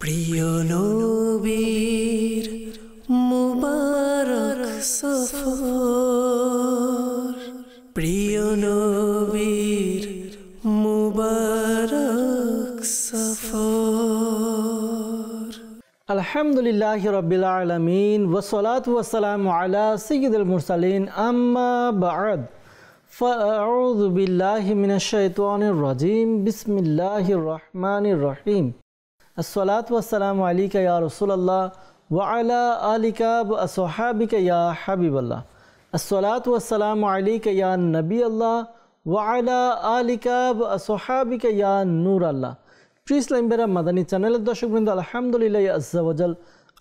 প্রিয় নবীর মুবারক সফর, প্রিয় নবীর মুবারক সফর। আলহামদুলিল্লাহি রাব্বিল আলামিন ওয়াসসালাতু ওয়াসসালামু আলা সাইয়্যিদিল মুরসালিন আম্মা বা'দ ফাআউযু বিল্লাহি মিনাশ শাইতানির রাজীম বিসমিল্লাহির রহমানির রহিম। আসসালাতু ওয়াসসালামু আলাইকা ইয়া রাসূলুল্লাহ ওয়া আলা আলিকা ওয়া আসহাবিকা ইয়া হাবিবাল্লাহ। আসসালাতু ওয়াসসালামু আলাইকা ইয়া নবিয়াল্লাহ ওয়া আলা আলিকা ওয়া আসহাবিকা ইয়া নূরাল্লাহ। প্রিয় ইসলাম বেরা মাদানী চ্যানেলের দর্শকবৃন্দ, আলহামদুলিল্লাহ আজ্জা ওয়াজাল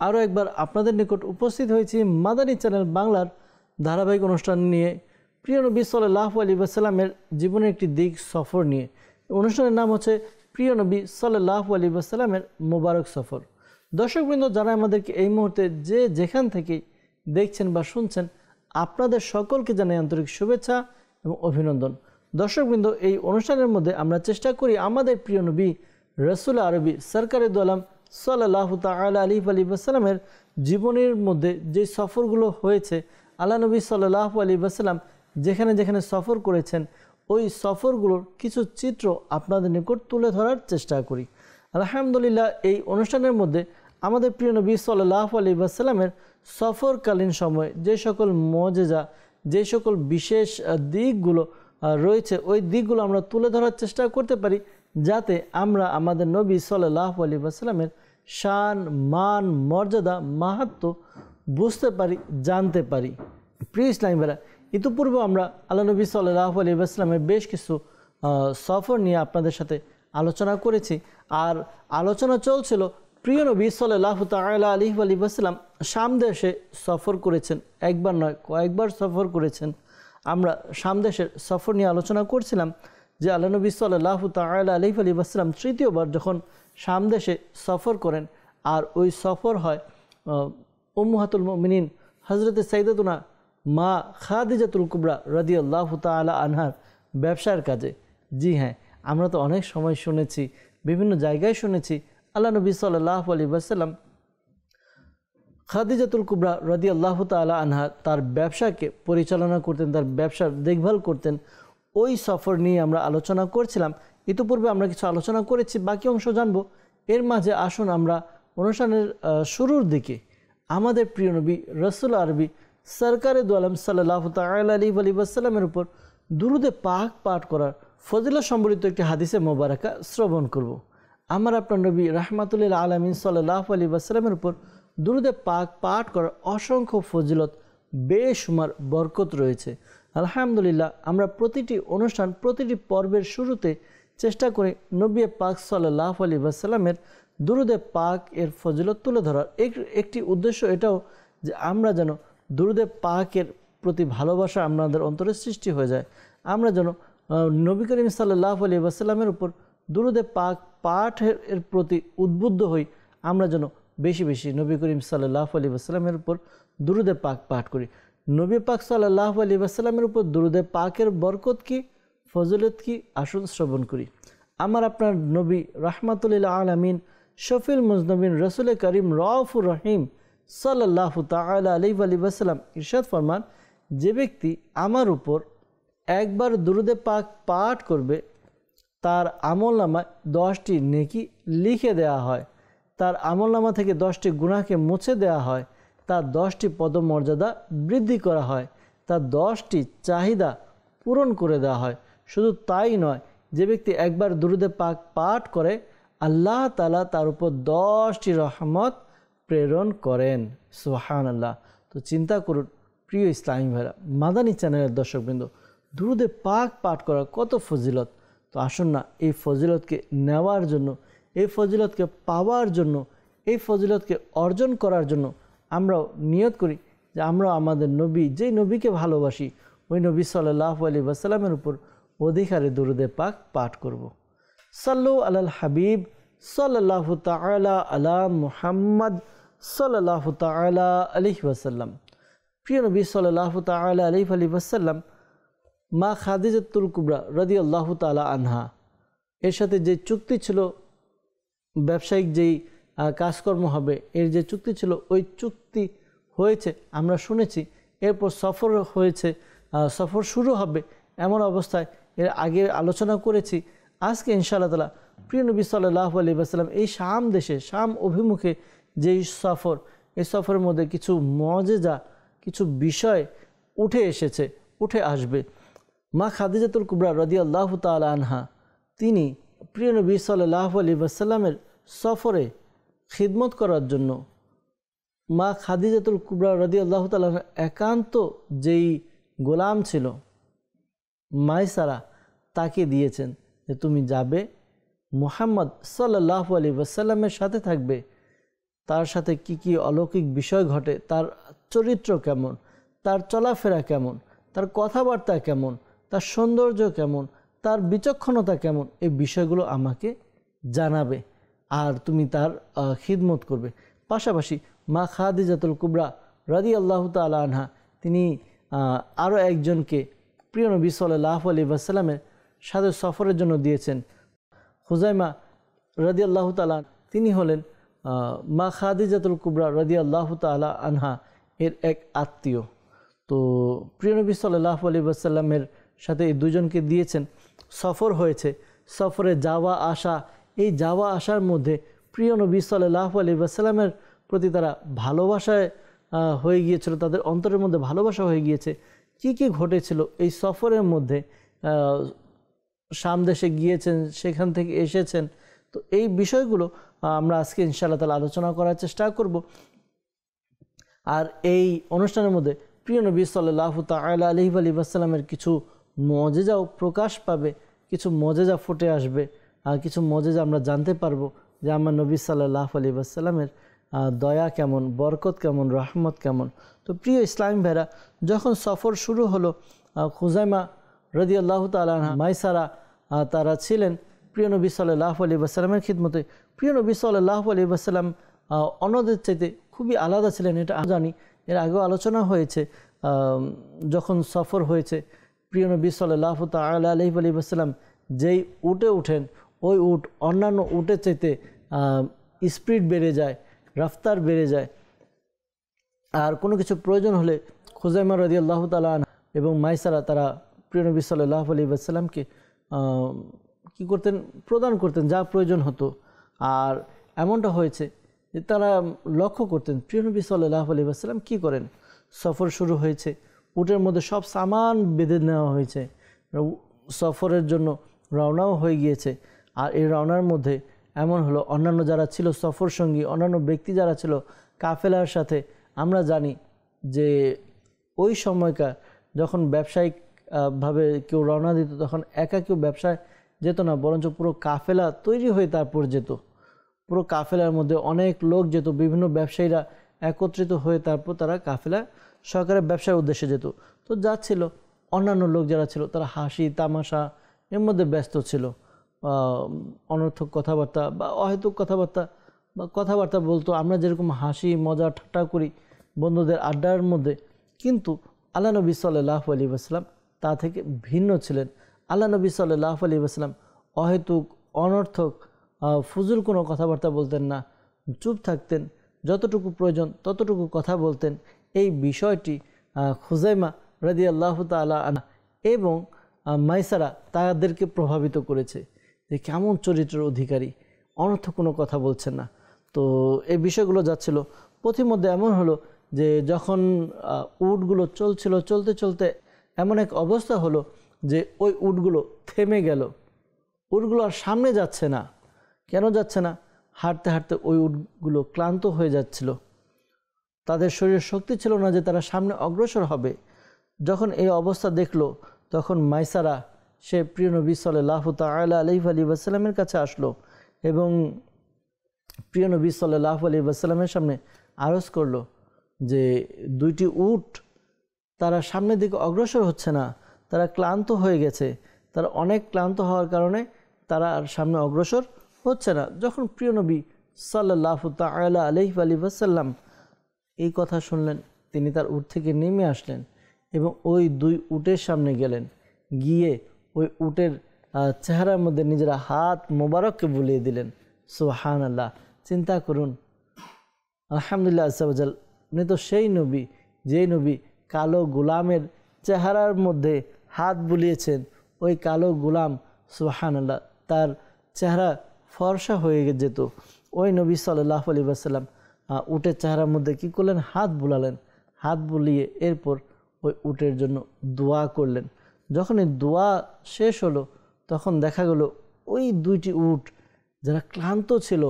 আরও একবার আপনাদের নিকট উপস্থিত হয়েছি মাদানী চ্যানেল বাংলার ধারাবাহিক অনুষ্ঠান নিয়ে, প্রিয় নবী সাল্লাল্লাহু আলাইহি ওয়াসাল্লামের জীবনের একটি দিক সফর নিয়ে। অনুষ্ঠানের নাম হচ্ছে প্রিয় নবী সাল্লাল্লাহু আলাইহি ওয়াসাল্লামের মোবারক সফর। দর্শকবৃন্দ, যারা আমাদেরকে এই মুহূর্তে যে যেখান থেকে দেখছেন বা শুনছেন, আপনাদের সকলকে জানাই আন্তরিক শুভেচ্ছা এবং অভিনন্দন। দর্শকবৃন্দ, এই অনুষ্ঠানের মধ্যে আমরা চেষ্টা করি আমাদের প্রিয় নবী রসুল আরবি সরকারে দোয়ালাম সাল্লাল্লাহু তাআলা আলাইহি ওয়াসাল্লামের জীবনের মধ্যে যে সফরগুলো হয়েছে, আল্লাহ নবী সাল্লাল্লাহু আলাইহি ওয়াসাল্লাম যেখানে যেখানে সফর করেছেন ওই সফরগুলোর কিছু চিত্র আপনাদের নিকট তুলে ধরার চেষ্টা করি। আলহামদুলিল্লাহ, এই অনুষ্ঠানের মধ্যে আমাদের প্রিয় নবী সাল্লাল্লাহু আলাইহি ওয়াসাল্লামের সফরকালীন সময়ে যে সকল মুজিজা, যে সকল বিশেষ দিকগুলো রয়েছে, ওই দিকগুলো আমরা তুলে ধরার চেষ্টা করতে পারি, যাতে আমরা আমাদের নবী সাল্লাল্লাহু আলাইহি ওয়াসাল্লামের শান, মান, মর্যাদা, মাহাত্ম্য বুঝতে পারি, জানতে পারি। প্রিয় ইসলামী ভাইরা, ইতিপূর্বে আমরা আল্লাহ নবী সাল্লাল্লাহু আলাইহি ওয়াসাল্লামের বেশ কিছু সফর নিয়ে আপনাদের সাথে আলোচনা করেছি। আর আলোচনা চলছিল প্রিয় নবী সাল্লাল্লাহু তাআলা আলাইহি ওয়াসাল্লাম শাম দেশে সফর করেছেন, একবার নয় কয়েকবার সফর করেছেন। আমরা শাম দেশের সফর নিয়ে আলোচনা করছিলাম যে আল্লাহ নবী সাল্লাল্লাহু তাআলা আলাইহি ওয়াসাল্লাম তৃতীয়বার যখন শাম দেশে সফর করেন, আর ওই সফর হয় উম্মাহাতুল মুমিনিন হযরতে সাইয়্যিদাতুনা মা খাদিজাতুল কুবরা রাদিয়াল্লাহু তাআলা আনহার ব্যবসার কাজে। জি হ্যাঁ, আমরা তো অনেক সময় শুনেছি, বিভিন্ন জায়গায় শুনেছি আল্লাহ নবী সাল্লাল্লাহু আলাইহি ওয়াসাল্লাম খাদিজাতুল কুবরা রাদিয়াল্লাহু তাআলা আনহা তার ব্যবসাকে পরিচালনা করতেন, তার ব্যবসার দেখভাল করতেন। ওই সফর নিয়ে আমরা আলোচনা করছিলাম। ইতিপূর্বে আমরা কিছু আলোচনা করেছি, বাকি অংশ জানবো। এর মাঝে আসুন আমরা অনুষ্ঠানের শুরুর দিকে আমাদের প্রিয় নবী রসুল আরবি সরকারে দোয়ালাম সাল্লাল্লাহু তাআলা আলাইহি ওয়াসাল্লামের উপর দুরুদে পাক পাঠ করার ফজিলত সম্বলিত একটি হাদিসে মোবারকা শ্রবণ করব। আমার আপনার নবী রাহমাতুল আলামিন সাল্লাল্লাহু আলাইহি ওয়াসাল্লামের উপর দুরুদে পাক পাঠ করার অসংখ্য ফজিলত, বেশুমার বরকত রয়েছে। আলহামদুলিল্লাহ, আমরা প্রতিটি অনুষ্ঠান, প্রতিটি পর্বের শুরুতে চেষ্টা করি নবী পাক সাল্লাল্লাহু আলাইহি ওয়াসাল্লামের দুরুদে পাক এর ফজিলত তুলে ধরার। একটি উদ্দেশ্য এটাও যে আমরা যেন দুরুদে পাকের প্রতি ভালোবাসা আমাদের অন্তরে সৃষ্টি হয়ে যায়, আমরা যেন নবী করিম সাল্লাল্লাহু আলাইহি ওয়াসাল্লামের উপর দুরুদে পাক পাঠের প্রতি উদ্বুদ্ধ হই, আমরা যেন বেশি বেশি নবী করিম সাল্লাল্লাহু আলাইহি ওয়াসাল্লামের উপর দুরুদে পাক পাঠ করি। নবী পাক সাল্লাল্লাহু আলাইহি ওয়াসাল্লামের উপর দুরুদে পাকের বরকত কি, ফজিলত কি, আসুন শ্রবণ করি। আমার আপনার নবী রাহমাতুল আলামিন শফিউল মুজনবিন রসুল করিম রউফুর রহিম সাল্লাল্লাহু তাআলা আলাইহি ওয়াসাল্লাম ইরশাদ ফরমান, যে ব্যক্তি আমার উপর একবার দুরুদে পাক পাঠ করবে তার আমলনামায় 10টি নেকি লিখে দেওয়া হয়, তার আমলনামা থেকে 10টি গুনাহকে মুছে দেওয়া হয়, তার 10টি পদমর্যাদা বৃদ্ধি করা হয়, তার 10টি চাহিদা পূরণ করে দেওয়া হয়। শুধু তাই নয়, যে ব্যক্তি একবার দুরুদে পাক পাঠ করে আল্লাহ তাআলা তার উপর 10টি রহমত প্রেরণ করেন। সুবহানাল্লাহ। তো চিন্তা করুন প্রিয় ইসলামী ভাইরা, মাদানী চ্যানেলের দর্শকবৃন্দ, দুরুদে পাক পাঠ করা কত ফজিলত। তো আসুন না, এই ফজিলতকে নেওয়ার জন্য, এই ফজিলতকে পাওয়ার জন্য, এই ফজিলতকে অর্জন করার জন্য আমরাও নিয়ত করি যে আমরা আমাদের নবী, যেই নবীকে ভালোবাসি, ওই নবী সাল্লাল্লাহু আলাইহি ওয়াসাল্লামের উপর অধিকারে দুরুদে পাক পাঠ করব। সাল্লু আলাল হাবিব সাল্লাল্লাহু তাআলা আলা মুহাম্মদ সাল্লাল্লাহু তাআলা আলাইহি ওয়াসাল্লাম। প্রিয় নবী সাল্লাল্লাহু তাআলা আলাইহি ওয়াসাল্লাম মা খাদিজাতুল কুবরা রাদিয়াল্লাহু তাআলা আনহা এর সাথে যে চুক্তি ছিল, ব্যবসায়িক যেই কাজকর্ম হবে, এর যে চুক্তি ছিল ওই চুক্তি হয়েছে আমরা শুনেছি। এরপর সফর হয়েছে, সফর শুরু হবে, এমন অবস্থায় এর আগে আলোচনা করেছি। আজকে ইনশাআল্লাহ তাআলা প্রিয় নবী সাল্লাল্লাহু আলাইহি ওয়াসাল্লাম এই শাম দেশে, শাম অভিমুখে যেই সফর, এই সফরের মধ্যে কিছু মুআজিজা, কিছু বিষয় উঠে এসেছে, উঠে আসবে। মা খাদিজাতুল কুবরা রাদিয়াল্লাহু তাআলা আনহা, তিনি প্রিয় নবী সাল্লাল্লাহু আলাইহি ওয়াসাল্লামের সফরে খিদমত করার জন্য মা খাদিজাতুল কুবরা রাদিয়াল্লাহু তাআলা একান্ত যেই গোলাম ছিল মাইসারা, তাকে দিয়েছেন যে তুমি যাবে, মুহাম্মদ সাল্লাল্লাহু আলাইহি ওয়াসাল্লামের সাথে থাকবে, তার সাথে কি কি অলৌকিক বিষয় ঘটে, তার চরিত্র কেমন, তার চলাফেরা কেমন, তার কথাবার্তা কেমন, তার সৌন্দর্য কেমন, তার বিচক্ষণতা কেমন, এই বিষয়গুলো আমাকে জানাবে আর তুমি তার খিদমত করবে। পাশাপাশি মা খাদিজাতুল কুবরা রাদিয়াল্লাহু তাআলা আনহা, তিনি আরও একজনকে প্রিয় নবী সাল্লাল্লাহু আলাইহি ওয়াসাল্লামের সাথে সফরের জন্য দিয়েছেন। হুজাইমা রাদিয়াল্লাহু তাআলা, তিনি হলেন মা খাদিজাতুল কুবরা রাদিয়াল্লাহু তাআলা আনহা এর এক আত্মীয়। তো প্রিয় নবী সাল্লাল্লাহু আলাইহি ওয়াসাল্লামের সাথে এই দুজনকে দিয়েছেন। সফর হয়েছে, সফরে যাওয়া আসা, এই যাওয়া আসার মধ্যে প্রিয় নবী সাল্লাল্লাহু আলাইহি ওয়াসাল্লামের প্রতি তারা ভালোবাসায় হয়ে গিয়েছিল, তাদের অন্তরের মধ্যে ভালোবাসা হয়ে গিয়েছে। কি কি ঘটেছিল এই সফরের মধ্যে, শাম দেশে গিয়েছেন, সেখান থেকে এসেছেন, তো এই বিষয়গুলো আমরা আজকে ইনশাআল্লাহ তাআলা আলোচনা করার চেষ্টা করব। আর এই অনুষ্ঠানের মধ্যে প্রিয় নবী সাল্লাল্লাহু তাআলা আলাইহি ওয়াসাল্লামের কিছু মুআজিজাও প্রকাশ পাবে, কিছু মুআজিজা ফুটে আসবে, আর কিছু মুআজিজা আমরা জানতে পারবো যে আমার নবী সাল্লাল্লাহু আলাইহি ওয়াসাল্লামের দয়া কেমন, বরকত কেমন, রহমত কেমন। তো প্রিয় ইসলামী ভাইরা, যখন সফর শুরু হলো, খুজাইমা রাদিয়াল্লাহু তাআলা আনহা, মাইসারা, তারা ছিলেন প্রিয় নবী সাল্লাল্লাহু আলাইহি ওয়াসাল্লামের খিদমতে। প্রিয় নবী সাল্লাল্লাহু আলাইহি ওয়াসাল্লাম অন্যদের চাইতে খুবই আলাদা ছিলেন, এটা জানি, এর আগেও আলোচনা হয়েছে। যখন সফর হয়েছে, প্রিয় নবী সাল্লাল্লাহু তাআলা আলাইহি ওয়াসাল্লাম যেই উটে উঠেন, ওই উট অন্যান্য উটের চাইতে স্পিড বেড়ে যায়, রফতার বেড়ে যায়। আর কোনো কিছু প্রয়োজন হলে খুজাইমা রাদিয়াল্লাহু তাআলা আনহা এবং মাইসারা, তারা প্রিয় নবী সাল্লাল্লাহু আলাইহি ওয়াসাল্লামকে কী করতেন, প্রদান করতেন যা প্রয়োজন হতো। আর এমনটা হয়েছে যে তারা লক্ষ্য করতেন প্রিয় নবী সাল্লাল্লাহু আলাইহি ওয়াসাল্লাম কী করেন। সফর শুরু হয়েছে, উটের মধ্যে সব সামান বেঁধে নেওয়া হয়েছে, সফরের জন্য রওনাও হয়ে গিয়েছে। আর এই রওনার মধ্যে এমন হলো, অন্যান্য যারা ছিল সফর সঙ্গী, অন্যান্য ব্যক্তি যারা ছিল কাফেলার সাথে, আমরা জানি যে ওই সময়কার যখন ব্যবসায়িকভাবে কেউ রওনা দিত, তখন একা কেউ ব্যবসায় যেত না, বরঞ্চ পুরো কাফেলা তৈরি হয়ে তারপর যেত। পুরো কাফেলার মধ্যে অনেক লোক যেত, বিভিন্ন ব্যবসায়ীরা একত্রিত হয়ে তারপর তারা কাফেলা সরকারের ব্যবসার উদ্দেশ্যে যেত। তো যাচ্ছিল, অন্যান্য লোক যারা ছিল তারা হাসি তামাশা এর মধ্যে ব্যস্ত ছিল, অনর্থক কথাবার্তা বা অহেতুক কথাবার্তা বলতো। আমরা যেরকম হাসি মজা ঠাট্টা করি বন্ধুদের আড্ডার মধ্যে, কিন্তু আল্লাহ নবী সাল্লাল্লাহু আলাইহি ওয়াসাল্লাম তা থেকে ভিন্ন ছিলেন। আল্লাহ নবী সাল্লাল্লাহু আলাইহি ওয়াসাল্লাম অহেতুক অনর্থক ফুজুল কোনো কথাবার্তা বলতেন না, চুপ থাকতেন, যতটুকু প্রয়োজন ততটুকু কথা বলতেন। এই বিষয়টি খুজাইমা রাদিয়াল্লাহু তাআলা আনহা এবং মাইসারা তাদেরকে প্রভাবিত করেছে যে কেমন চরিত্রের অধিকারী, অনর্থক কোনো কথা বলছেন না। তো এই বিষয়গুলো যাচ্ছিল। পথিমধ্যে এমন হলো যে যখন উটগুলো চলছিল, চলতে চলতে এমন এক অবস্থা হলো যে ওই উটগুলো থেমে গেল। উটগুলো আর সামনে যাচ্ছে না। কেন যাচ্ছে না? হাঁটতে হাঁটতে ওই উটগুলো ক্লান্ত হয়ে যাচ্ছিল, তাদের শরীরে শক্তি ছিল না যে তারা সামনে অগ্রসর হবে। যখন এই অবস্থা দেখলো, তখন মাইসারা, সে প্রিয় নবী সাল্লাল্লাহু তাআলা আলাইহি ওয়াসাল্লামের কাছে আসলো এবং প্রিয় নবী সাল্লাল্লাহু আলাইহি ওয়াসাল্লামের সামনে আরজ করলো যে দুইটি উট তারা সামনের দিকে অগ্রসর হচ্ছে না, তারা ক্লান্ত হয়ে গেছে, তারা অনেক ক্লান্ত হওয়ার কারণে তারা আর সামনে অগ্রসর হচ্ছে না। যখন প্রিয় নবী সাল্লাল্লাহু তাআলা আলাইহি ওয়াসাল্লাম এই কথা শুনলেন, তিনি তার উট থেকে নেমে আসলেন এবং ওই দুই উটের সামনে গেলেন, গিয়ে ওই উটের চেহারার মধ্যে নিজেরা হাত মোবারককে বুলিয়ে দিলেন। সুবহানাল্লাহ, চিন্তা করুন, আলহামদুলিল্লাহ আজ্জাওয়াজাল, উনি তো সেই নবী যেই নবী কালো গোলামের চেহারার মধ্যে হাত বুলিয়েছেন। ওই কালো গোলাম সুবহানাল্লাহ তার চেহারা ফর্সা হয়ে যেত। ওই নবী সাল্লাল্লাহু আলাইহি ওয়াসাল্লাম উটের চেহারার মধ্যে কি করলেন? হাত বুলালেন। হাত বুলিয়ে এরপর ওই উটের জন্য দোয়া করলেন। যখন এই দোয়া শেষ হলো তখন দেখা গেল ওই দুইটি উট যারা ক্লান্ত ছিল,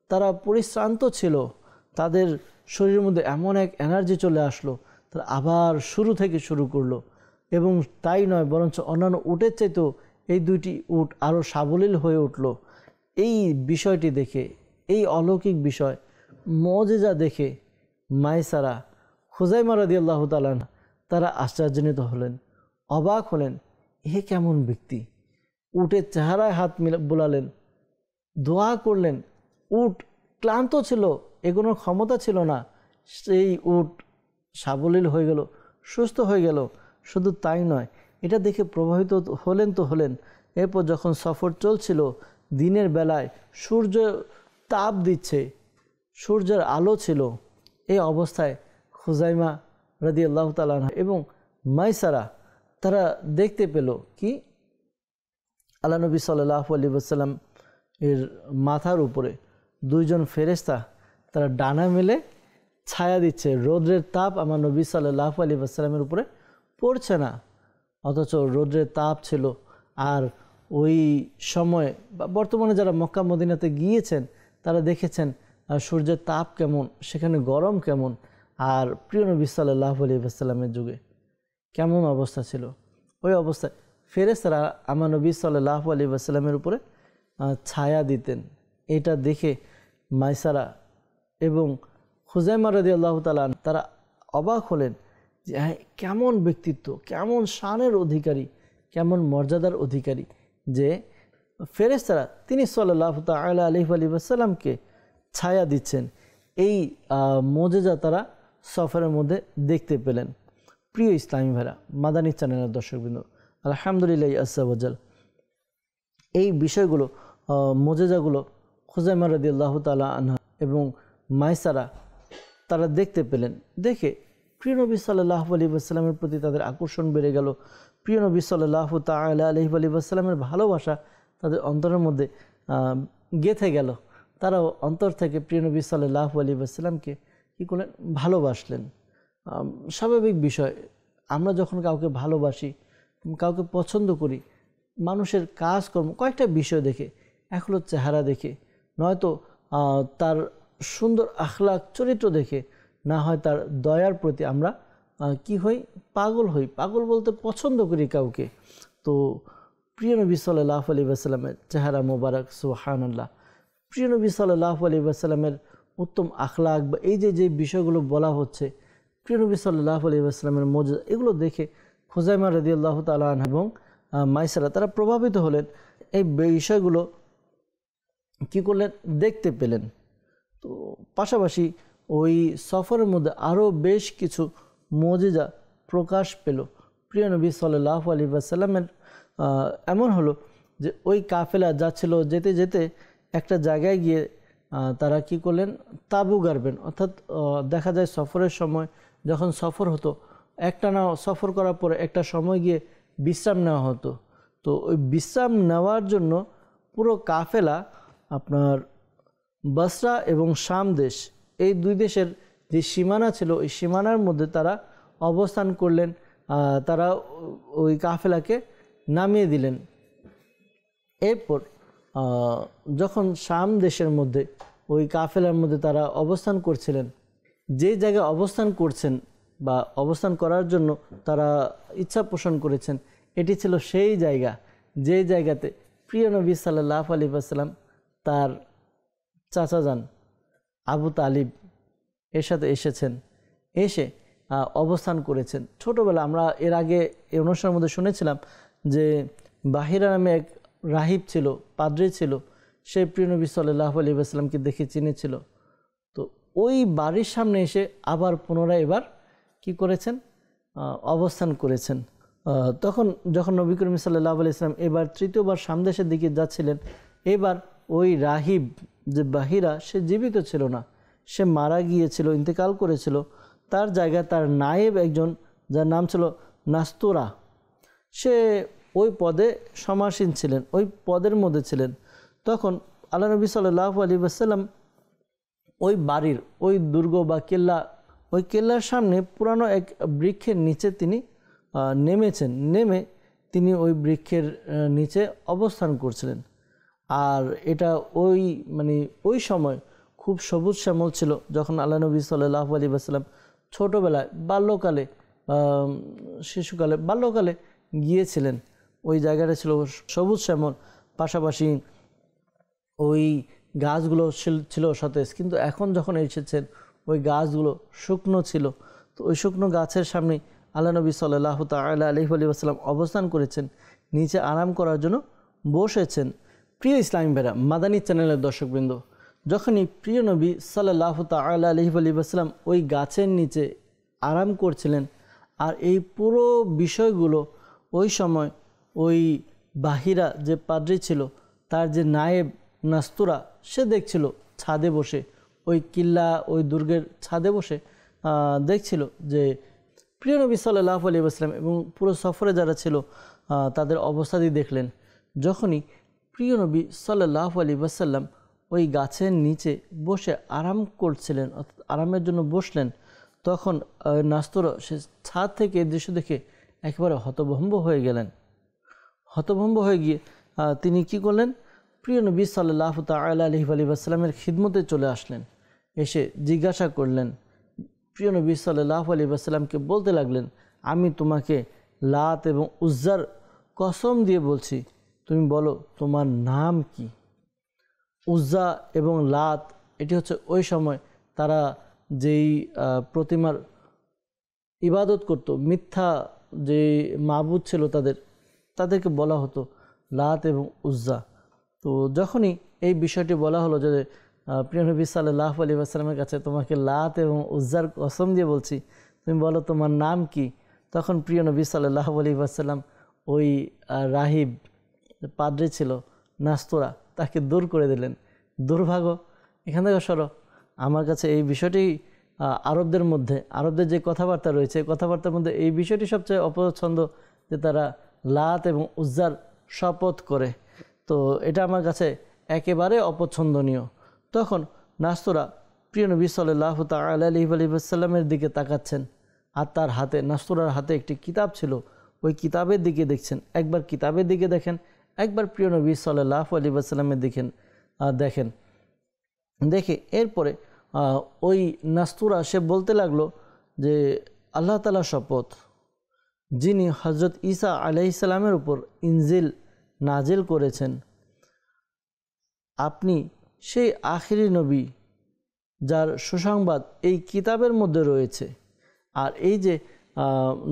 তারা পরিশ্রান্ত ছিল, তাদের শরীরের মধ্যে এমন এক এনার্জি চলে আসলো, তারা আবার শুরু থেকে শুরু করলো। এবং তাই নয়, বরঞ্চ অন্যান্য উটের চাইতেও এই দুইটি উট আরও সাবলীল হয়ে উঠল। এই বিষয়টি দেখে, এই অলৌকিক বিষয় মুজিজা দেখে মাইসারা, খুজাইমা রাদিয়াল্লাহু তাআলা তারা আশ্চর্যান্বিত হলেন, অবাক হলেন। এ কেমন ব্যক্তি? উটের চেহারায় হাত বোলালেন, দোয়া করলেন। উট ক্লান্ত ছিল, এগোনোর ক্ষমতা ছিল না, সেই উট সাবলীল হয়ে গেল, সুস্থ হয়ে গেল। শুধু তাই নয়, এটা দেখে প্রভাবিত হলেন তো হলেন। এরপর যখন সফর চলছিল, দিনের বেলায় সূর্য তাপ দিচ্ছে, সূর্যের আলো ছিল, এই অবস্থায় খুজাইমা রাদিয়াল্লাহু তাআলা এবং মাইসারা তারা দেখতে পেল কি? আল্লাহ নবী সাল্লাল্লাহু আলাইহি ওয়াসাল্লাম এর মাথার উপরে দুইজন ফেরেশতা তারা ডানা মেলে ছায়া দিচ্ছে। রৌদ্রের তাপ আমার নবী সাল্লাল্লাহু আলাইহি ওয়াসাল্লামের উপরে পড়ছে না, অথচ রৌদ্রের তাপ ছিল। আর ওই সময় বা বর্তমানে যারা মক্কা মদিনাতে গিয়েছেন তারা দেখেছেন সূর্যের তাপ কেমন, সেখানে গরম কেমন। আর প্রিয় নবী সাল্লাল্লাহু আলাইহি ওয়াসাল্লামের যুগে কেমন অবস্থা ছিল? ওই অবস্থায় ফেরেশতারা আমার নবী সাল্লাল্লাহু আলাইহি ওয়াসাল্লামের উপরে ছায়া দিতেন। এটা দেখে মাইসারা এবং খুজাইমা রাদিয়াল্লাহু তাআলা তারা অবাক হলেন যে কেমন ব্যক্তিত্ব, কেমন শানের অধিকারী, কেমন মর্যাদার অধিকারী যে ফেরেশতারা তিনি সাল্লাল্লাহু তাআলা আলাইহি ওয়াসাল্লামকে ছায়া দিচ্ছেন। এই মুজিজা তারা সফরের মধ্যে দেখতে পেলেন। প্রিয় ইসলামী ভাইরা, মাদানী চ্যানেলের দর্শকবৃন্দ, আলহামদুলিল্লাহ আজ্জাওয়াজাল, এই বিষয়গুলো মুজিজাগুলো খুজাইমা রাদিয়াল্লাহু তাআলা আনহা এবং মাইসারা তারা দেখতে পেলেন। দেখে প্রিয় নবী সাল্লাল্লাহু আলাইহি ওয়াসাল্লামের প্রতি তাদের আকর্ষণ বেড়ে গেল। প্রিয় নবী সাল্লাল্লাহু তাআলা আলাইহি ওয়াসাল্লামের ভালোবাসা তাদের অন্তরের মধ্যে গেঁথে গেল। তারাও অন্তর থেকে প্রিয় নবী সাল্লাল্লাহু আলাইহি ওয়াসাল্লামকে কী করলেন? ভালোবাসলেন। স্বাভাবিক বিষয়, আমরা যখন কাউকে ভালোবাসি, কাউকে পছন্দ করি, মানুষের কাজকর্ম কয়েকটা বিষয় দেখে, এক হলো চেহারা দেখে, নয়তো তার সুন্দর আখলাক চরিত্র দেখে, না হয় তার দয়ার প্রতি আমরা কি হই? পাগল হই। পাগল বলতে পছন্দ করি কাউকে। তো প্রিয় নবী সাল্লাল্লাহু আলাইহি ওয়াসাল্লামের চেহারা মোবারক, সুবহানাল্লাহ, প্রিয় নবী সাল্লাল্লাহু আলাইহি ওয়াসাল্লামের উত্তম আখলাক বা এই যে বিষয়গুলো বলা হচ্ছে, প্রিয় নবী সাল্লাল্লাহু আলাইহি ওয়াসাল্লামের মুজিজা, এগুলো দেখে খুজাইমা রাদিয়াল্লাহু তাআলা আনহা এবং মাইসারা তারা প্রভাবিত হলেন। এই বিষয়গুলো কি করলেন? দেখতে পেলেন। তো পাশাপাশি ওই সফরের মধ্যে আরও বেশ কিছু মুজিজা প্রকাশ পেল। প্রিয় নবী সাল্লাল্লাহু আলাইহি ওয়াসাল্লামের এমন হলো যে ওই কাফেলা যাচ্ছিল, যেতে যেতে একটা জায়গায় গিয়ে তারা কি করলেন? তাঁবু গাড়বেন। অর্থাৎ দেখা যায় সফরের সময় যখন সফর হতো, একটানা সফর করার পরে একটা সময় গিয়ে বিশ্রাম নেওয়া হতো। তো ওই বিশ্রাম নেওয়ার জন্য পুরো কাফেলা আপনার বসরা এবং শাম দেশ, এই দুই দেশের যে সীমানা ছিল, ওই সীমানার মধ্যে তারা অবস্থান করলেন। তারা ওই কাফেলাকে নামিয়ে দিলেন। এরপর যখন শাম দেশের মধ্যে ওই কাফেলার মধ্যে তারা অবস্থান করছিলেন, যে জায়গায় অবস্থান করছেন বা অবস্থান করার জন্য তারা ইচ্ছা পোষণ করেছেন, এটি ছিল সেই জায়গা যে জায়গাতে প্রিয় নবী সাল্লাল্লাহু আলাইহি ওয়াসাল্লাম তার চাচা যান আবু তালিব এর সাথে এসেছেন, এসে অবস্থান করেছেন। ছোটোবেলা আমরা এর আগে এই অনুষ্ঠানের মধ্যে শুনেছিলাম যে বাহিরা নামে এক রাহিব ছিল, পাদ্রী ছিল, সে প্রিয় নবী সাল্লাল্লাহু আলাইহি ওয়াসাল্লামকে দেখে চিনেছিল। তো ওই বাড়ির সামনে এসে আবার পুনরায় এবার কি করেছেন? অবস্থান করেছেন। তখন যখন নবী করিম সাল্লাল্লাহু আলাইহি ওয়াসাল্লাম এবার তৃতীয়বার সামদেশের দিকে যাচ্ছিলেন, এবার ওই রাহিব যে বাহিরা সে জীবিত ছিল না, সে মারা গিয়েছিল, ইন্তেকাল করেছিল। তার জায়গায় তার নায়েব একজন, যার নাম ছিল নাস্তুরা, সে ওই পদে সমাসীন ছিলেন, ওই পদের মধ্যে ছিলেন। তখন আল্লাহ নবী সাল্লাল্লাহু আলাইহি ওয়াসাল্লাম ওই বাড়ির ওই দুর্গ বা কেল্লা, ওই কেল্লার সামনে পুরানো এক বৃক্ষের নিচে তিনি নেমেছেন। নেমে তিনি ওই বৃক্ষের নিচে অবস্থান করছিলেন। আর এটা ওই সময় খুব সবুজ শ্যামল ছিল, যখন আল্লাহ নবী সাল্লাল্লাহু আলাইহি ওয়াসাল্লাম ছোটোবেলায় বাল্যকালে শিশুকালে বাল্যকালে গিয়েছিলেন। ওই জায়গাটা ছিল সবুজ শ্যামল, পাশাপাশি ওই গাছগুলো ছিল সতেজ। কিন্তু এখন যখন এসেছেন ওই গাছগুলো শুকনো ছিল। তো ওই শুকনো গাছের সামনে আল্লাহ নবী সাল্লাল্লাহু তাআলা আলাইহি ওয়াসাল্লাম অবস্থান করেছেন, নিচে আরাম করার জন্য বসেছেন। প্রিয় ইসলামী ভাইরা, মাদানী চ্যানেলের দর্শকবৃন্দ, যখনই প্রিয় নবী সাল্লাল্লাহু তাআলা আলাইহি ওয়াসাল্লাম ওই গাছের নিচে আরাম করছিলেন, আর এই পুরো বিষয়গুলো ওই সময় ওই বাহিরা যে পাদ্রী ছিল, তার যে নায়েব নাস্তুরা, সে দেখছিল ছাদে বসে, ওই কিল্লা ওই দুর্গের ছাদে বসে দেখছিল যে প্রিয় নবী সাল্লাল্লাহু আলাইহি ওয়াসাল্লাম এবং পুরো সফরে যারা ছিল তাদের অবস্থাটি দেখলেন। যখনই প্রিয় নবী সাল্লাল্লাহু আলাইহি ওয়াসাল্লাম ওই গাছের নিচে বসে আরাম করছিলেন, আরামের জন্য বসলেন, তখন নাস্তুরা সে ছাদ থেকে এই দৃশ্য দেখে একেবারে হতভম্ব হয়ে গেলেন। হতভম্ব হয়ে গিয়ে তিনি কি করলেন, প্রিয় নবী সাল্লাল্লাহু তাআলা আলাইহি ওয়াসাল্লামের খিদমতে চলে আসলেন। এসে জিজ্ঞাসা করলেন, প্রিয় নবী সাল্লাল্লাহু আলাইহি ওয়াসাল্লামকে বলতে লাগলেন, আমি তোমাকে লাত এবং উজ্জার কসম দিয়ে বলছি, তুমি বলো তোমার নাম কি? উজ্জা এবং লাত এটি হচ্ছে ওই সময় তারা যেই প্রতিমার ইবাদত করত, মিথ্যা যে মাবুদ ছিল তাদেরকে বলা হতো লাত এবং উজ্জা। তো যখনই এই বিষয়টি বলা হলো যে প্রিয় নবী সাল্লাল্লাহু আলাইহি ওয়াসাল্লামের কাছে তোমাকে লাত এবং উজ্জার কসম দিয়ে বলছি, তুমি বলো তোমার নাম কি, তখন প্রিয় নবী সাল্লাল্লাহু আলাইহি ওয়াসাল্লাম ওই রাহিব পাদ্রী ছিল নাস্তুরা, তাকে দূর করে দিলেন। দুর্ভাগ্য, এখান থেকে সরো, আমার কাছে এই বিষয়টি আরবদের যে কথাবার্তা রয়েছে, কথাবার্তার মধ্যে এই বিষয়টি সবচেয়ে অপছন্দ, যে তারা লাত এবং উজ্জার শপথ করে। তো এটা আমার কাছে একেবারে অপছন্দনীয়। তখন নাস্তুরা প্রিয় নবী সাল্লাল্লাহু তাআলা আলাইহি ওয়াসাল্লামের দিকে তাকাচ্ছেন, আর তার হাতে, নাস্তুরার হাতে একটি কিতাব ছিল, ওই কিতাবের দিকে দেখছেন। একবার কিতাবের দিকে দেখেন, একবার প্রিয় নবী সাল্লাল্লাহু আলাইহি ওয়াসাল্লামের দেখেন। দেখে এরপরে ওই নাস্তুরা সে বলতে লাগলো যে আল্লাহ তাআলা শপথ, যিনি হযরত ঈসা আলাইহিস সালামের উপর ইনজিল নাজিল করেছেন, আপনি সেই আখিরি নবী যার সুসংবাদ এই কিতাবের মধ্যে রয়েছে। আর এই যে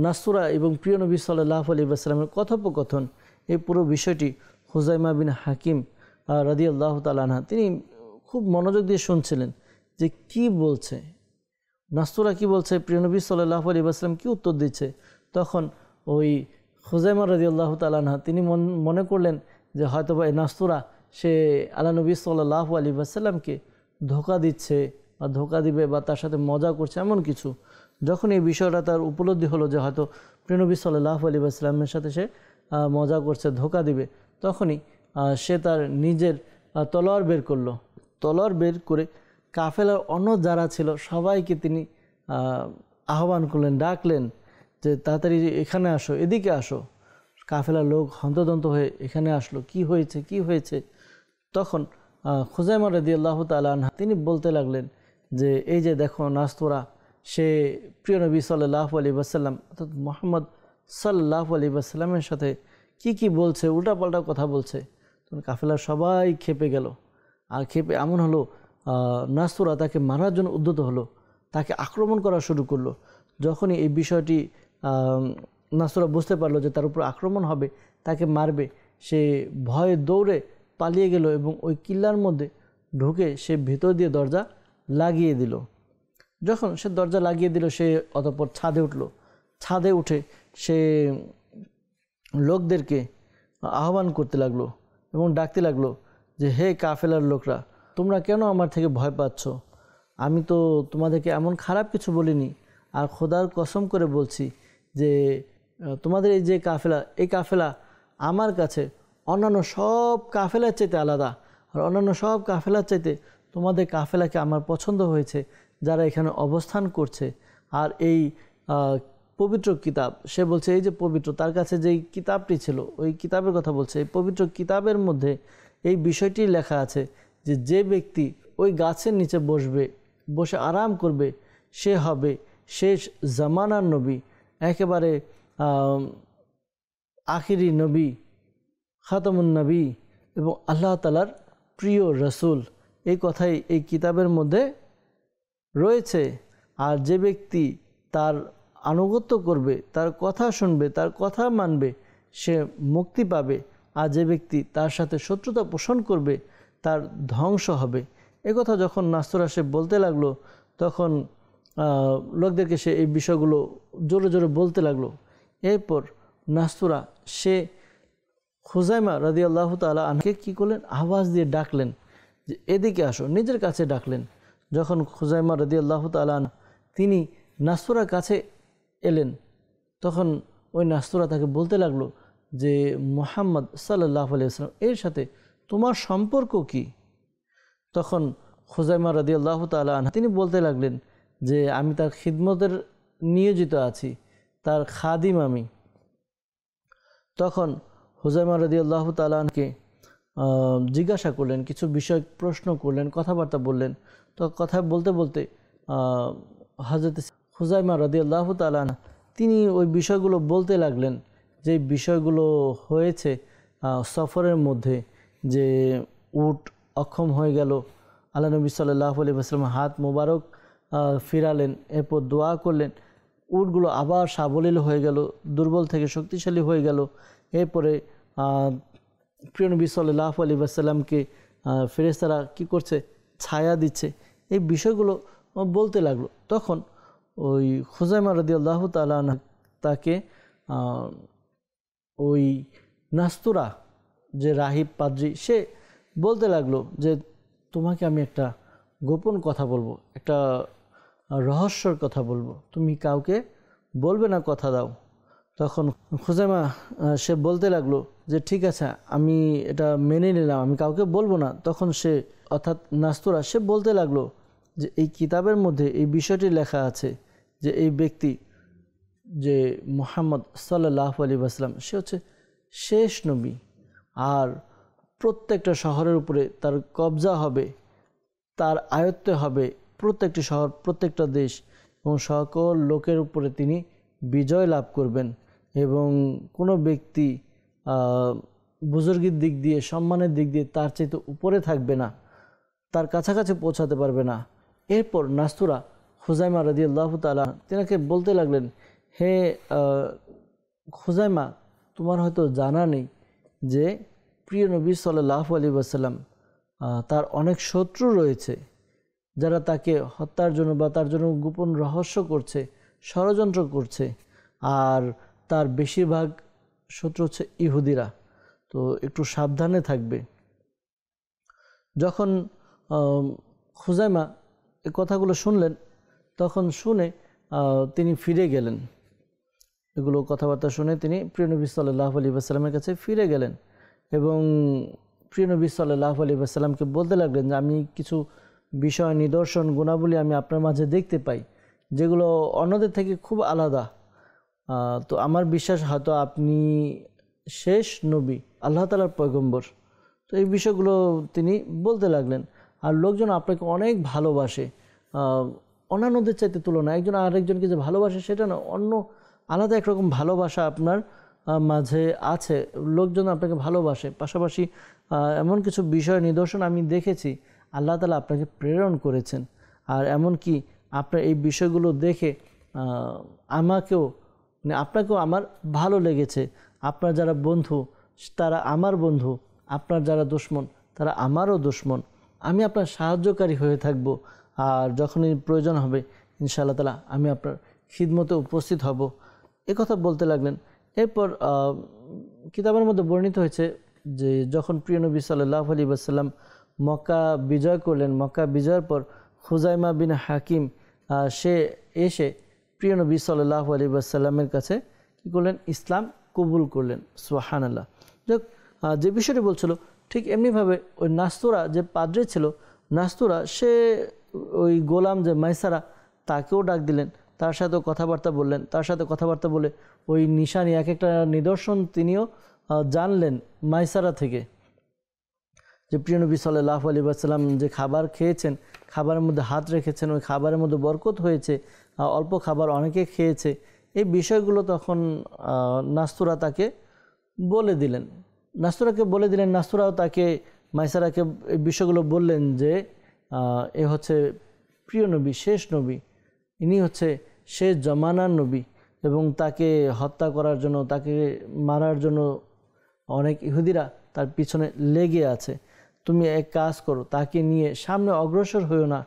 নাস্তুরা এবং প্রিয় নবী সাল্লাল্লাহু আলাইহি ওয়াসাল্লামের কথোপকথন, এই পুরো বিষয়টি হুযাইমা বিন হাকিম রাদিয়াল্লাহু তাআলা আনহা তিনি খুব মনোযোগ দিয়ে শুনছিলেন যে কি বলছে নাস্তুরা, কি বলছে, প্রিয় নবী সাল্লাল্লাহু আলাইহি ওয়াসাল্লাম কি উত্তর দিচ্ছে। তখন ওই হুযাইমা রাদিয়াল্লাহু তাআলা আনহা তিনি মনে করলেন যে হয়তোবা এই নাস্তুরা সে আল্লাহ নবী সাল্লাল্লাহু আলাইহি ওয়াসাল্লামকে ধোঁকা দিচ্ছে বা ধোঁকা দিবে বা তার সাথে মজা করছে এমন কিছু। যখন এই বিষয়টা তার উপলব্ধি হলো যে হয়তো প্রিয় নবী সাল্লাল্লাহু আলাইহি ওয়াসাল্লামের সাথে সে মজা করছে, ধোঁকা দিবে, তখনই সে তার নিজের তলোয়ার বের করলো। তলোয়ার বের করে কাফেলার অন্য যারা ছিল সবাইকে তিনি আহ্বান করলেন, ডাকলেন যে তাড়াতাড়ি এখানে আসো, এদিকে আসো। কাফেলার লোক হন্তদন্ত হয়ে এখানে আসলো, কি হয়েছে কি হয়েছে। তখন হুযাইমা রাদিয়াল্লাহু তাআলা আনহা তিনি বলতে লাগলেন যে এই যে দেখো নাস্তুরা, সে প্রিয় নবী সাল্লাল্লাহু আলাইহি ওয়াসাল্লাম অর্থাৎ মুহাম্মদ সাল্লাল্লাহু আলাইহি ওয়াসাল্লামের সাথে কি বলছে, উল্টাপাল্টা কথা বলছে। তখন কাফেলার সবাই খেপে গেল। আর খেপে এমন হলো নাস্তুরা তাকে মারার জন্য উদ্যত হলো, তাকে আক্রমণ করা শুরু করলো। যখনই এই বিষয়টি নাস্তুরা বুঝতে পারলো যে তার উপর আক্রমণ হবে, তাকে মারবে, সে ভয়ে দৌড়ে পালিয়ে গেল এবং ওই কিল্লার মধ্যে ঢুকে সে ভেতর দিয়ে দরজা লাগিয়ে দিল। যখন সে দরজা লাগিয়ে দিল, সে অতঃপর ছাদে উঠল। ছাদে উঠে সে লোকদেরকে আহ্বান করতে লাগলো এবং ডাকতে লাগলো যে হে কাফেলার লোকরা, তোমরা কেন আমার থেকে ভয় পাচ্ছ? আমি তো তোমাদেরকে এমন খারাপ কিছু বলিনি। আর খোদার কসম করে বলছি যে তোমাদের এই যে কাফেলা, এই কাফেলা আমার কাছে অন্যান্য সব কাফেলার চাইতে আলাদা। আর অন্যান্য সব কাফেলার চাইতে তোমাদের কাফেলাকে আমার পছন্দ হয়েছে, যারা এখানে অবস্থান করছে। আর এই পবিত্র কিতাব, সে বলছে এই যে পবিত্র, তার কাছে যেই কিতাবটি ছিল ওই কিতাবের কথা বলছে। এই পবিত্র কিতাবের মধ্যে এই বিষয়টি লেখা আছে যে যে ব্যক্তি ওই গাছের নিচে বসে আরাম করবে সে হবে শেষ জামানার নবী, একেবারে আখিরি নবী, খাতামুন নবী এবং আল্লাহ তাআলার প্রিয় রসুল। এই কথাই এই কিতাবের মধ্যে রয়েছে। আর যে ব্যক্তি তার আনুগত্য করবে, তার কথা শুনবে, তার কথা মানবে, সে মুক্তি পাবে। আর যে ব্যক্তি তার সাথে শত্রুতা পোষণ করবে তার ধ্বংস হবে। একথা যখন নাস্তুরা সে বলতে লাগলো, তখন লোকদেরকে সে এই বিষয়গুলো জোরে জোরে বলতে লাগলো। এরপর নাস্তুরা সে খুজাইমা রাদিয়াল্লাহু তাআলা আনকে কী করলেন, আওয়াজ দিয়ে ডাকলেন যে এদিকে আসো, নিজের কাছে ডাকলেন। যখন খুজাইমা রাদিয়াল্লাহু তাআলা তিনি নাস্তুরার কাছে এলেন, তখন ওই নাস্তুরা তাকে বলতে লাগলো যে মুহাম্মদ সাল্লাল্লাহু আলাইহি ওয়াসাল্লাম এর সাথে তোমার সম্পর্ক কি? তখন খুজাইমা রাদিয়াল্লাহু তাআলা তিনি বলতে লাগলেন যে আমি তার খিদমতের নিয়োজিত আছি, তার খাদিম আমি। তখন খুজাইমা রাদিয়াল্লাহু তাআলাকে জিজ্ঞাসা করলেন, কিছু বিষয় প্রশ্ন করলেন, কথাবার্তা বললেন। তো কথা বলতে বলতে হযরত খুজাইমা রাদিয়াল্লাহু তাআলা তিনি ওই বিষয়গুলো বলতে লাগলেন, যে বিষয়গুলো হয়েছে সফরের মধ্যে, যে উট অক্ষম হয়ে গেল, আল্লাহ নবী সাল্লাল্লাহু আলাইহি ওয়াসাল্লাম হাত মোবারক ফিরালেন, এরপর দোয়া করলেন, উটগুলো আবার সাবলীল হয়ে গেল, দুর্বল থেকে শক্তিশালী হয়ে গেল। এরপরে প্রিয় নবী সাল্লাল্লাহু আলাইহি ওয়াসাল্লামকে ফেরেশতারা কী করছে, ছায়া দিচ্ছে। এই বিষয়গুলো বলতে লাগলো। তখন ওই খুজাইমা রাদিয়াল্লাহু তাআলা তাকে ওই নাস্তুরা যে রাহিব পাদ্রী, সে বলতে লাগলো যে তোমাকে আমি একটা গোপন কথা বলবো, একটা রহস্যর কথা বলবো, তুমি কাউকে বলবে না, কথা দাও। তখন খুজাইমা সে বলতে লাগলো যে ঠিক আছে, আমি এটা মেনে নিলাম, আমি কাউকে বলবো না। তখন সে অর্থাৎ নাস্তুরা সে বলতে লাগলো যে এই কিতাবের মধ্যে এই বিষয়টি লেখা আছে যে এই ব্যক্তি যে মুহাম্মদ সাল্লাল্লাহু আলাইহি ওয়াসাল্লাম সে হচ্ছে শেষ নবী, আর প্রত্যেকটা শহরের উপরে তার কবজা হবে, তার আয়ত্তে হবে প্রত্যেকটি শহর, প্রত্যেকটা দেশ, এবং সকল লোকের উপরে তিনি বিজয় লাভ করবেন। এবং কোনো ব্যক্তি বুজুর্গির দিক দিয়ে, সম্মানের দিক দিয়ে তার চাইতে উপরে থাকবে না, তার কাছাকাছি পৌঁছাতে পারবে না। এরপর নাস্তুরা খুজাইমা রাদিয়াল্লাহু তাআলা তিনাকে বলতে লাগলেন, হে খুজাইমা, তোমার হয়তো জানা নেই যে প্রিয় নবী সাল্লাল্লাহু আলাইহি ওয়াসাল্লাম তার অনেক শত্রু রয়েছে, যারা তাকে হত্যার জন্য বা তার জন্য গোপন রহস্য করছে, ষড়যন্ত্র করছে। আর তার বেশিরভাগ শত্রু হচ্ছে ইহুদিরা, তো একটু সাবধানে থাকবে। যখন খুজাইমা এই কথাগুলো শুনলেন, তখন শুনে তিনি ফিরে গেলেন। এগুলো কথাবার্তা শুনে তিনি প্রিয় নবী সাল্লাল্লাহু আলাইহি ওয়াসাল্লামের কাছে ফিরে গেলেন এবং প্রিয় নবী সাল্লাল্লাহু আলাইহি ওয়াসাল্লামকে বলতে লাগলেন যে আমি কিছু বিষয়, নিদর্শন, গুণাবলী আমি আপনার মাঝে দেখতে পাই যেগুলো অন্যদের থেকে খুব আলাদা। তো আমার বিশ্বাস হয়তো আপনি শেষ নবী, আল্লাহ তাআলার পয়গম্বর। তো এই বিষয়গুলো তিনি বলতে লাগলেন। আর লোকজন আপনাকে অনেক ভালোবাসে, অন্যান্যদের চাইতে তুলনা, একজন আরেকজনকে যে ভালোবাসে সেটা না, অন্য আলাদা একরকম ভালোবাসা আপনার মাঝে আছে, লোকজন আপনাকে ভালোবাসে। পাশাপাশি এমন কিছু বিষয়, নিদর্শন আমি দেখেছি আল্লাহ তাআলা আপনাকে প্রেরণ করেছেন। আর এমনকি আপনার এই বিষয়গুলো দেখে আমাকেও, মানে আপনাকেও আমার ভালো লেগেছে। আপনার যারা বন্ধু তারা আমার বন্ধু, আপনার যারা দুশমন তারা আমারও দুশমন। আমি আপনার সাহায্যকারী হয়ে থাকব, আর যখনই প্রয়োজন হবে ইনশাআল্লাহ তাআলা আমি আপনার খিদমতে উপস্থিত হব। কথা বলতে লাগলেন। এরপর কিতাবের মধ্যে বর্ণিত হয়েছে যে যখন প্রিয় নবী সাল্লাল্লাহু আলাইহি ওয়াসাল্লাম মক্কা বিজয় করলেন। মক্কা বিজয়ের পর খুজাইমা বিন হাকিম সে এসে প্রিয় নবী সাল্লাল্লাহু আলাইহি ওয়াসাল্লামের কাছে কী করলেন, ইসলাম কবুল করলেন। সুবহানাল্লাহ। যাক, যে বিষয়টি বলছিল ঠিক এমনিভাবে ওই নাস্তুরা যে পাদ্রী ছিল, নাস্তুরা সে ওই গোলাম যে মাইসারা তাকেও ডাক দিলেন, তার সাথেও কথাবার্তা বললেন। তার সাথে কথাবার্তা বলে ওই নিশানি এক একটা নিদর্শন তিনিও জানলেন মাইসারা থেকে, যে প্রিয় নবী সাল্লাল্লাহু আলাইহি ওয়াসাল্লাম যে খাবার খেয়েছেন, খাবারের মধ্যে হাত রেখেছেন, ওই খাবারের মধ্যে বরকত হয়েছে, অল্প খাবার অনেকে খেয়েছে। এই বিষয়গুলো তখন নাস্তুরা তাকে বলে দিলেন, নাস্তুরাও তাকে মাইসারাকে এই বিষয়গুলো বললেন যে এ হচ্ছে প্রিয় নবী, শেষ নবী, ইনি হচ্ছে শেষ জমানার নবী, এবং তাকে হত্যা করার জন্য, তাকে মারার জন্য অনেক ইহুদিরা তার পিছনে লেগে আছে। তুমি এক কাজ করো, তাকে নিয়ে সামনে অগ্রসর হইও না,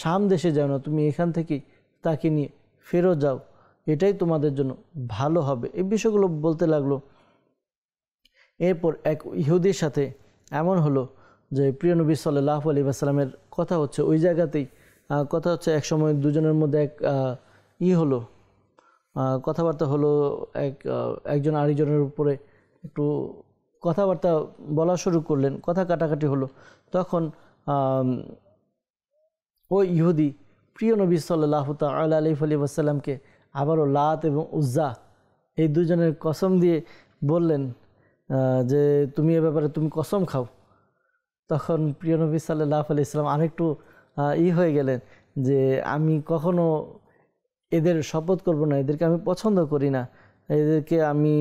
শাম দেশে যাও না, তুমি এখান থেকে তাকে নিয়ে ফেরত যাও, এটাই তোমাদের জন্য ভালো হবে। এই বিষয়গুলো বলতে লাগলো। এরপর এক ইহুদির সাথে এমন হলো যে প্রিয় নবী সাল্লাল্লাহু আলাইহি ওয়াসাল্লামের কথা হচ্ছে, ওই জায়গাতেই কথা হচ্ছে, এক সময় দুজনের মধ্যে এক হলো, কথাবার্তা হলো, একজন আরেকজনের উপরে একটু কথাবার্তা বলা শুরু করলেন, কথা কাটাকাটি হলো। তখন ওই ইহুদি প্রিয় নবী সাল্লাল্লাহু তাআলা আলাইহি ওয়াসাল্লামকে আবারও লাত এবং উজ্জা এই দুজনের কসম দিয়ে বললেন যে তুমি এ ব্যাপারে তুমি কসম খাও। তখন প্রিয় নবী সাল্লাল্লাহু আলাইহি ওয়াসাল্লাম আরেকটু হয়ে গেলেন যে আমি কখনো এদের শপথ করব না, এদেরকে আমি পছন্দ করি না, এদেরকে আমি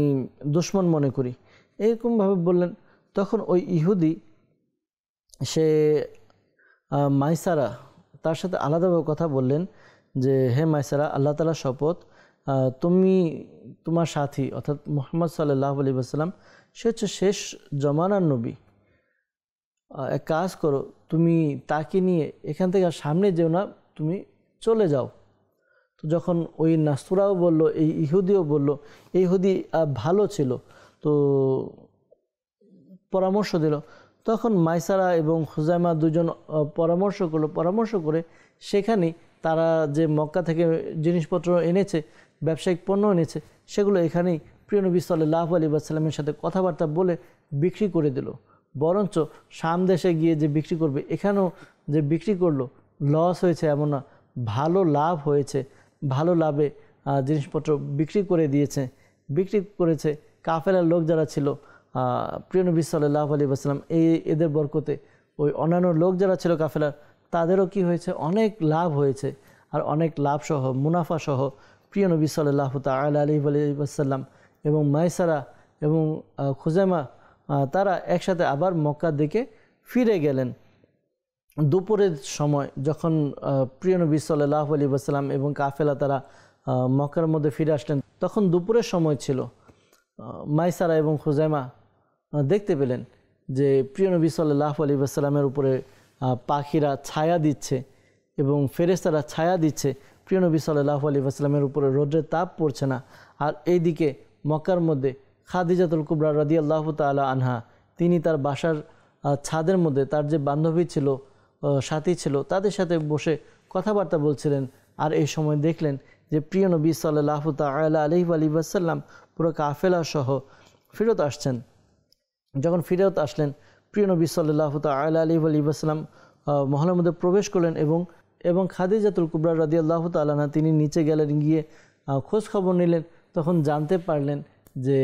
দুশমন মনে করি, এরকমভাবে বললেন। তখন ওই ইহুদি সে মাইসারা তার সাথে আলাদাভাবে কথা বললেন যে হে মাইসারা, আল্লাহ তাআলার শপথ, তুমি তোমার সাথী অর্থাৎ মুহাম্মদ সাল্লাল্লাহু আলাইহি ওয়াসাল্লাম সে হচ্ছে শেষ জমানার নবী, এক কাজ করো, তুমি তাকে নিয়ে এখান থেকে আর সামনে যেও না, তুমি চলে যাও। তো যখন ওই নাস্তুরাও বলল, এই ইহুদিও বলল, এই ইহুদি ভালো ছিল, তো পরামর্শ দিল। তখন মাইসারা এবং খুজাইমা দুজন পরামর্শ করে সেখানেই তারা যে মক্কা থেকে জিনিসপত্র এনেছে, ব্যবসায়িক পণ্য এনেছে, সেগুলো এখানেই প্রিয় নবী সাল্লাল্লাহু আলাইহি ওয়াসাল্লামের সাথে কথাবার্তা বলে বিক্রি করে দিল। বরঞ্চ শাম দেশে গিয়ে যে বিক্রি করবে, এখানেও যে বিক্রি করলো লস হয়েছে এমন না, ভালো লাভ হয়েছে, ভালো লাভে জিনিসপত্র বিক্রি করে দিয়েছে, বিক্রি করেছে। কাফেলার লোক যারা ছিল, প্রিয় নবী সাল্লাল্লাহু আলাইহি ওয়াসাল্লাম এদের বরকতে ওই অন্যান্য লোক যারা ছিল কাফেলার, তাদেরও কি হয়েছে, অনেক লাভ হয়েছে। আর অনেক লাভ সহ, মুনাফা সহ প্রিয় নবী সাল্লাল্লাহু তাআলা আলাইহি ওয়াসাল্লাম এবং মাইসারা এবং খুজাইমা তারা একসাথে আবার মক্কার দিকে ফিরে গেলেন। দুপুরের সময় যখন প্রিয় নবী সাল্লাল্লাহু আলাইহি ওয়াসাল্লাম এবং কাফেলা তারা মক্কার মধ্যে ফিরে আসলেন, তখন দুপুরের সময় ছিল। মাইসারা এবং খুজাইমা দেখতে পেলেন যে প্রিয় নবী সাল্লাল্লাহু আলাইহি ওয়াসাল্লামের উপরে পাখিরা ছায়া দিচ্ছে এবং ফেরেশতারা ছায়া দিচ্ছে, প্রিয় নবী সাল্লাল্লাহু আলাইহি ওয়াসাল্লামের উপরে রৌদ্রের তাপ পড়ছে না। আর এইদিকে মক্কার মধ্যে খাদিজাতুল কুবরা রাদিয়াল্লাহু তাআলা আনহা, তিনি তার বাসার ছাদের মধ্যে তার যে বান্ধবী ছিল, সাথী ছিল, তাদের সাথে বসে কথাবার্তা বলছিলেন। আর এই সময় দেখলেন যে প্রিয় নবী সাল্লাল্লাহু তাআলা আলাইহি ওয়াসাল্লাম পুরো কাফেলা সহ ফেরত আসছেন। যখন ফেরত আসলেন, প্রিয় নবী সাল্লাল্লাহু তাআলা আলাইহি ওয়াসাল্লাম মহলের মধ্যে প্রবেশ করলেন এবং খাদিজাতুল কুবরা রাদিয়াল্লাহু তাআলা আনহা তিনি নিচে গেলেন, গিয়ে খোঁজ খবর নিলেন। তখন জানতে পারলেন যে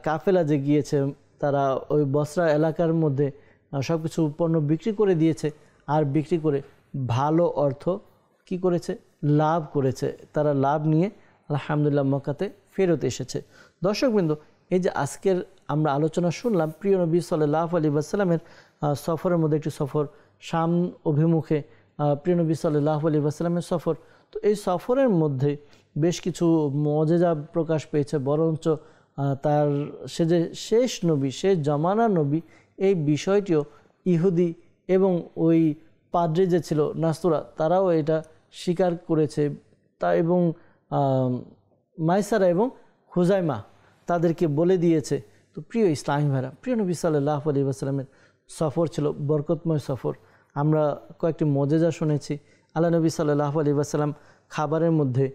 কাফেলা যে গিয়েছে তারা ওই বসরা এলাকার মধ্যে সব কিছু পণ্য বিক্রি করে দিয়েছে, আর বিক্রি করে ভালো অর্থ কি করেছে, লাভ করেছে। তারা লাভ নিয়ে আলহামদুলিল্লাহ মক্কাতে ফেরত এসেছে। দর্শকবৃন্দ, এই যে আজকের আমরা আলোচনা শুনলাম প্রিয় নবী সাল্লাল্লাহু আলাইহি ওয়াসাল্লামের সফরের মধ্যে একটি সফর, শাম অভিমুখে প্রিয় নবী সাল্লাল্লাহু আলাইহি ওয়াসাল্লামের সফর। তো এই সফরের মধ্যে বেশ কিছু মুজিজা প্রকাশ পেয়েছে, বরঞ্চ তার সে যে শেষ নবী, শেষ জামানার নবী, এই বিষয়টিও ইহুদি এবং ওই পাদ্রী যে ছিল নাস্তুরা, তারাও এটা স্বীকার করেছে। তা এবং মাইসারা এবং খুজাইমা তাদেরকে বলে দিয়েছে। তো প্রিয় ইসলামী ভাইরা, প্রিয় নবী সাল্লাল্লাহু আলাইহি ওয়াসাল্লামের সফর ছিল, বরকতময় সফর। আমরা কয়েকটি মজেজা শুনেছি। আল্লাহ নবী সাল্লাল্লাহু আলাইহি ওয়াসাল্লাম খাবারের মধ্যে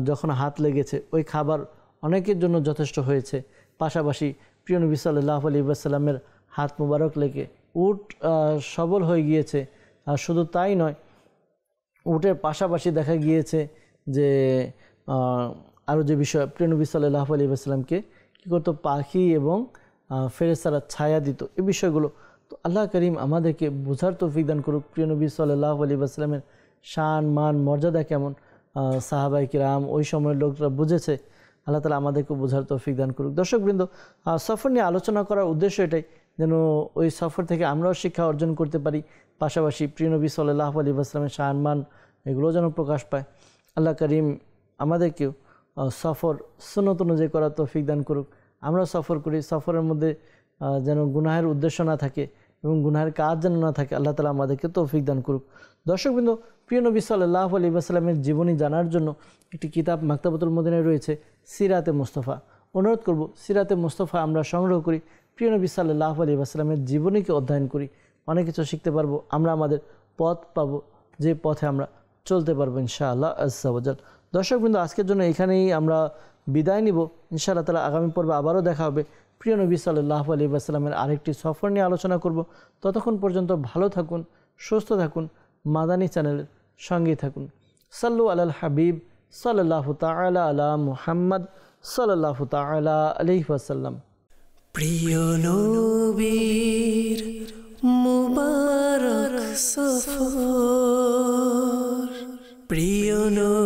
যখন হাত লেগেছে ওই খাবার অনেকের জন্য যথেষ্ট হয়েছে। পাশাপাশি প্রিয় নবী সাল্লাল্লাহু আলাইহি ওয়াসাল্লামের হাত মোবারক লেগে উট সবল হয়ে গিয়েছে। আর শুধু তাই নয়, উটের পাশাপাশি দেখা গিয়েছে যে আরও যে বিষয়, প্রিয় নবী সাল্লাল্লাহু আলাইহি ওয়াসাল্লামকে কী করতো, পাখি এবং ফেরেশতারা ছায়া দিত, এই বিষয়গুলো। তো আল্লাহ করিম আমাদেরকে বোঝার তৌফিক দান করুক প্রিয় নবী সাল্লাল্লাহু আলাইহি ওয়াসাল্লামের শান মান মর্যাদা কেমন। সাহাবায়ে কিরাম ওই সময়ের লোকরা বুঝেছে, আল্লাহ তাআলা আমাদেরকে বোঝার তৌফিক দান করুক। দর্শকবৃন্দ, সফর নিয়ে আলোচনা করার উদ্দেশ্য এটাই যেন ওই সফর থেকে আমরাও শিক্ষা অর্জন করতে পারি, পাশাপাশি প্রিয় নবী সাল্লাল্লাহু আলাইহি ওয়াসাল্লামের শান মান এগুলো যেন প্রকাশ পায়। আল্লাহ করিম আমাদেরকেও সফর সুন্নত অনুযায়ী করার তৌফিক দান করুক। আমরা সফর করি, সফরের মধ্যে যেন গুনাহের উদ্দেশ্য না থাকে এবং গুনাহের কাজ যেন না থাকে। আল্লাহ তাআলা আমাদেরকে তৌফিক দান করুক। দর্শকবৃন্দ, প্রিয় নবী সাল্লাল্লাহু আলাইহি ওয়াসাল্লামের জীবনী জানার জন্য একটি কিতাব মাকতাবাতুল মদিনায় রয়েছে, সিরাতে মুস্তাফা। অনুরোধ করব সিরাতে মুস্তাফা আমরা সংগ্রহ করি, প্রিয় নবী সাল্লাল্লাহু আলাইহি ওয়াসাল্লামের জীবনীকে অধ্যয়ন করি। অনেক কিছু শিখতে পারবো, আমরা আমাদের পথ পাবো, যে পথে আমরা চলতে পারবো ইনশাআল্লাহ আজ্জা ওয়া জাল। দর্শকবৃন্দ, আজকের জন্য এখানেই আমরা বিদায় নিব। ইনশাআল্লাহ তাআলা আগামী পর্বে আবারও দেখা হবে। প্রিয় নবী সাল্লাল্লাহু আলাইহি ওয়াসাল্লামের আরেকটি সফর নিয়ে আলোচনা করব। ততক্ষণ পর্যন্ত ভালো থাকুন, সুস্থ থাকুন, মাদানী চ্যানেলের সঙ্গেই থাকুন। সাল্লু আলাল হাবিব সাল্লাল্লাহু তাআলা আলা মুহাম্মদ সাল্লাল্লাহু তাআলা আলাইহি ওয়াসাল্লাম। প্রিয় নবীর মুবারক সফর, প্রিয় নবীর